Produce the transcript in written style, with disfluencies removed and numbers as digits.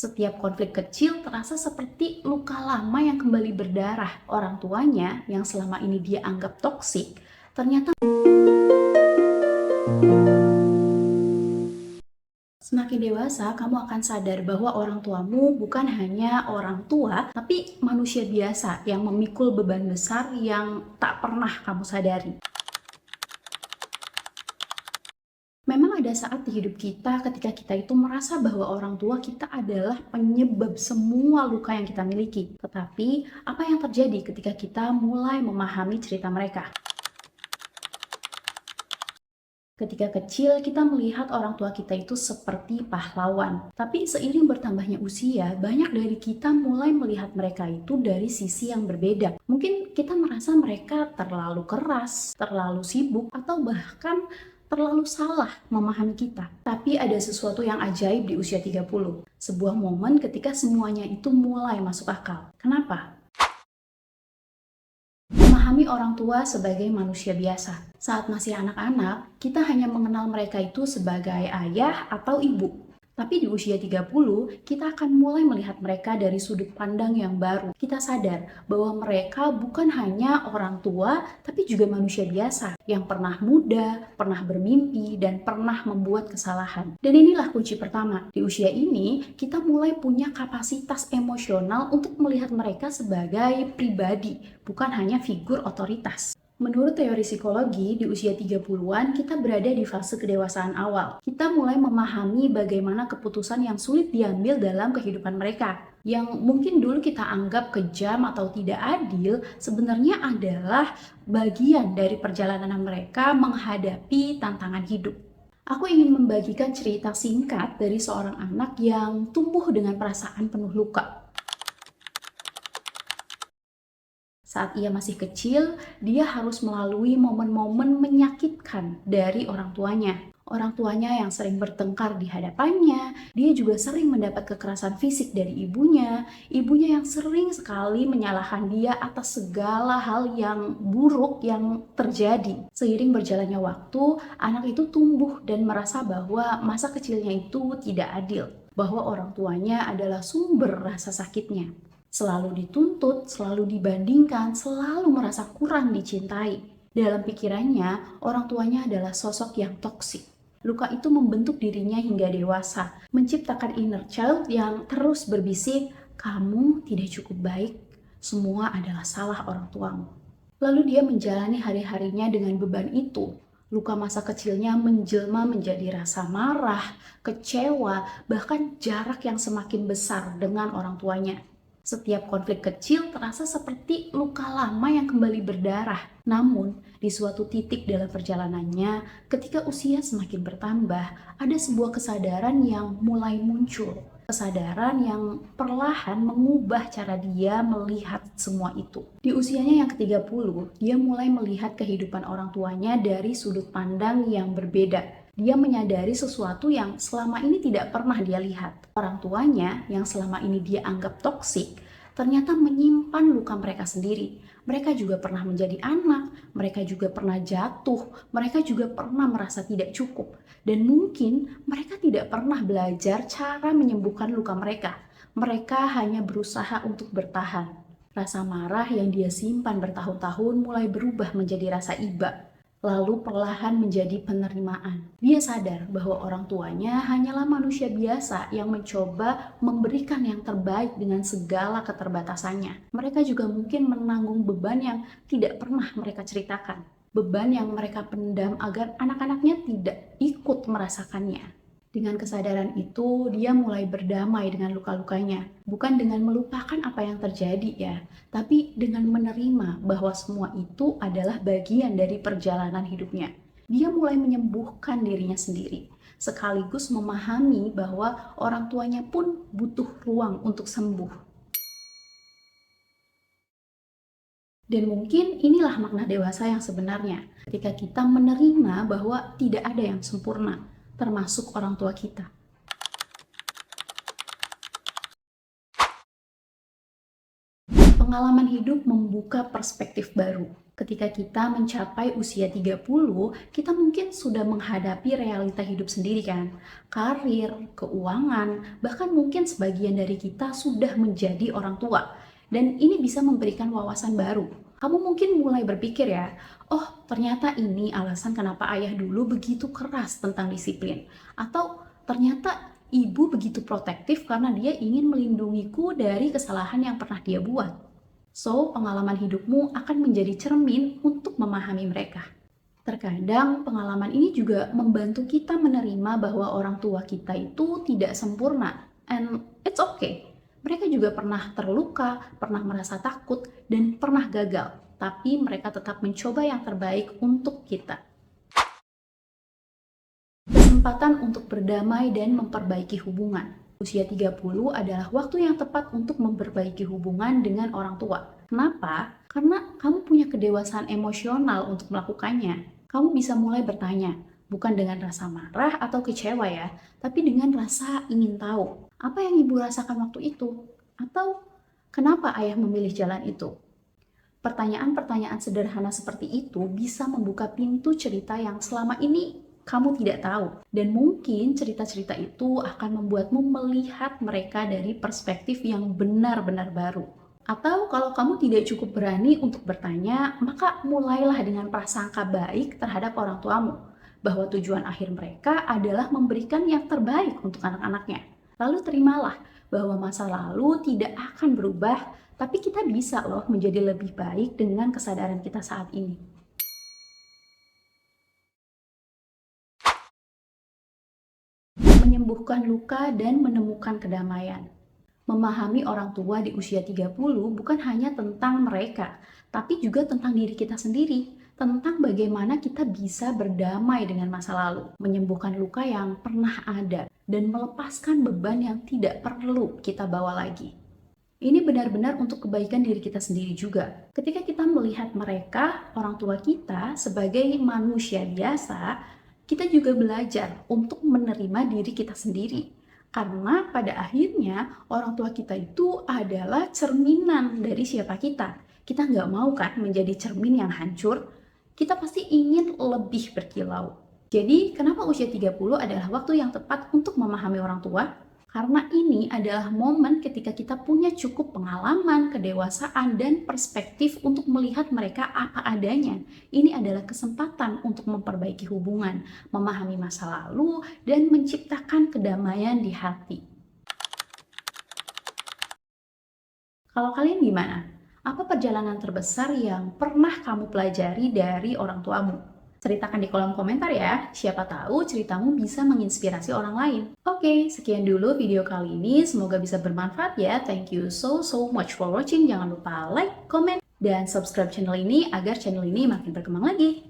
Setiap konflik kecil terasa seperti luka lama yang kembali berdarah. Orang tuanya yang selama ini dia anggap toksik, ternyata semakin dewasa kamu akan sadar bahwa orang tuamu bukan hanya orang tua, tapi manusia biasa yang memikul beban besar yang tak pernah kamu sadari. Memang ada saat di hidup kita ketika kita itu merasa bahwa orang tua kita adalah penyebab semua luka yang kita miliki. Tetapi, apa yang terjadi ketika kita mulai memahami cerita mereka? Ketika kecil, kita melihat orang tua kita itu seperti pahlawan. Tapi seiring bertambahnya usia, banyak dari kita mulai melihat mereka itu dari sisi yang berbeda. Mungkin kita merasa mereka terlalu keras, terlalu sibuk, atau bahkan terlalu salah memahami kita. Tapi ada sesuatu yang ajaib di usia 30. Sebuah momen ketika semuanya itu mulai masuk akal. Kenapa? Memahami orang tua sebagai manusia biasa. Saat masih anak-anak, kita hanya mengenal mereka itu sebagai ayah atau ibu. Tapi di usia 30, kita akan mulai melihat mereka dari sudut pandang yang baru. Kita sadar bahwa mereka bukan hanya orang tua, tapi juga manusia biasa yang pernah muda, pernah bermimpi, dan pernah membuat kesalahan. Dan inilah kunci pertama. Di usia ini, kita mulai punya kapasitas emosional untuk melihat mereka sebagai pribadi, bukan hanya figur otoritas. Menurut teori psikologi, di usia 30-an kita berada di fase kedewasaan awal. Kita mulai memahami bagaimana keputusan yang sulit diambil dalam kehidupan mereka. Yang mungkin dulu kita anggap kejam atau tidak adil, sebenarnya adalah bagian dari perjalanan mereka menghadapi tantangan hidup. Aku ingin membagikan cerita singkat dari seorang anak yang tumbuh dengan perasaan penuh luka. Saat ia masih kecil, dia harus melalui momen-momen menyakitkan dari orang tuanya. Orang tuanya yang sering bertengkar di hadapannya, dia juga sering mendapat kekerasan fisik dari ibunya yang sering sekali menyalahkan dia atas segala hal yang buruk yang terjadi. Seiring berjalannya waktu, anak itu tumbuh dan merasa bahwa masa kecilnya itu tidak adil, bahwa orang tuanya adalah sumber rasa sakitnya. Selalu dituntut, selalu dibandingkan, selalu merasa kurang dicintai. Dalam pikirannya, orang tuanya adalah sosok yang toksik. Luka itu membentuk dirinya hingga dewasa, menciptakan inner child yang terus berbisik, "Kamu tidak cukup baik, semua adalah salah orang tuamu." Lalu dia menjalani hari-harinya dengan beban itu. Luka masa kecilnya menjelma menjadi rasa marah, kecewa, bahkan jarak yang semakin besar dengan orang tuanya. Setiap konflik kecil terasa seperti luka lama yang kembali berdarah. Namun, di suatu titik dalam perjalanannya, ketika usia semakin bertambah, ada sebuah kesadaran yang mulai muncul. Kesadaran yang perlahan mengubah cara dia melihat semua itu. Di usianya yang ke-30, dia mulai melihat kehidupan orang tuanya dari sudut pandang yang berbeda. Dia menyadari sesuatu yang selama ini tidak pernah dia lihat. Orang tuanya yang selama ini dia anggap toksik, ternyata menyimpan luka mereka sendiri. Mereka juga pernah menjadi anak, mereka juga pernah jatuh, mereka juga pernah merasa tidak cukup. Dan mungkin mereka tidak pernah belajar cara menyembuhkan luka mereka. Mereka hanya berusaha untuk bertahan. Rasa marah yang dia simpan bertahun-tahun mulai berubah menjadi rasa iba. Lalu perlahan menjadi penerimaan. Dia sadar bahwa orang tuanya hanyalah manusia biasa yang mencoba memberikan yang terbaik dengan segala keterbatasannya. Mereka juga mungkin menanggung beban yang tidak pernah mereka ceritakan. Beban yang mereka pendam agar anak-anaknya tidak ikut merasakannya. Dengan kesadaran itu, dia mulai berdamai dengan luka-lukanya. Bukan dengan melupakan apa yang terjadi ya, tapi dengan menerima bahwa semua itu adalah bagian dari perjalanan hidupnya. Dia mulai menyembuhkan dirinya sendiri, sekaligus memahami bahwa orang tuanya pun butuh ruang untuk sembuh. Dan mungkin inilah makna dewasa yang sebenarnya, ketika kita menerima bahwa tidak ada yang sempurna, termasuk orang tua kita. Pengalaman hidup membuka perspektif baru. Ketika kita mencapai usia 30, kita mungkin sudah menghadapi realita hidup sendiri kan? Karir, keuangan, bahkan mungkin sebagian dari kita sudah menjadi orang tua. Dan ini bisa memberikan wawasan baru. Kamu mungkin mulai berpikir ya, oh ternyata ini alasan kenapa ayah dulu begitu keras tentang disiplin. Atau ternyata ibu begitu protektif karena dia ingin melindungiku dari kesalahan yang pernah dia buat. So, pengalaman hidupmu akan menjadi cermin untuk memahami mereka. Terkadang pengalaman ini juga membantu kita menerima bahwa orang tua kita itu tidak sempurna. And it's okay. Mereka juga pernah terluka, pernah merasa takut, dan pernah gagal. Tapi mereka tetap mencoba yang terbaik untuk kita. Kesempatan untuk berdamai dan memperbaiki hubungan. Usia 30 adalah waktu yang tepat untuk memperbaiki hubungan dengan orang tua. Kenapa? Karena kamu punya kedewasaan emosional untuk melakukannya. Kamu bisa mulai bertanya, bukan dengan rasa marah atau kecewa ya, tapi dengan rasa ingin tahu. Apa yang ibu rasakan waktu itu? Atau kenapa ayah memilih jalan itu? Pertanyaan-pertanyaan sederhana seperti itu bisa membuka pintu cerita yang selama ini kamu tidak tahu. Dan mungkin cerita-cerita itu akan membuatmu melihat mereka dari perspektif yang benar-benar baru. Atau kalau kamu tidak cukup berani untuk bertanya, maka mulailah dengan prasangka baik terhadap orang tuamu. Bahwa tujuan akhir mereka adalah memberikan yang terbaik untuk anak-anaknya. Lalu terimalah bahwa masa lalu tidak akan berubah, tapi kita bisa loh menjadi lebih baik dengan kesadaran kita saat ini. Menyembuhkan luka dan menemukan kedamaian. Memahami orang tua di usia 30 bukan hanya tentang mereka, tapi juga tentang diri kita sendiri, tentang bagaimana kita bisa berdamai dengan masa lalu, menyembuhkan luka yang pernah ada, dan melepaskan beban yang tidak perlu kita bawa lagi. Ini benar-benar untuk kebaikan diri kita sendiri juga. Ketika kita melihat mereka, orang tua kita, sebagai manusia biasa, kita juga belajar untuk menerima diri kita sendiri. Karena pada akhirnya orang tua kita itu adalah cerminan dari siapa kita. Kita nggak mau kan menjadi cermin yang hancur. Kita pasti ingin lebih berkilau. Jadi kenapa usia 30 adalah waktu yang tepat untuk memahami orang tua? Karena ini adalah momen ketika kita punya cukup pengalaman, kedewasaan, dan perspektif untuk melihat mereka apa adanya. Ini adalah kesempatan untuk memperbaiki hubungan, memahami masa lalu, dan menciptakan kedamaian di hati. Kalau kalian gimana? Apa perjalanan terbesar yang pernah kamu pelajari dari orang tuamu? Ceritakan di kolom komentar ya, siapa tahu ceritamu bisa menginspirasi orang lain. Oke, sekian dulu video kali ini, semoga bisa bermanfaat ya. Thank you so much for watching. Jangan lupa like, comment, dan subscribe channel ini agar channel ini makin berkembang lagi.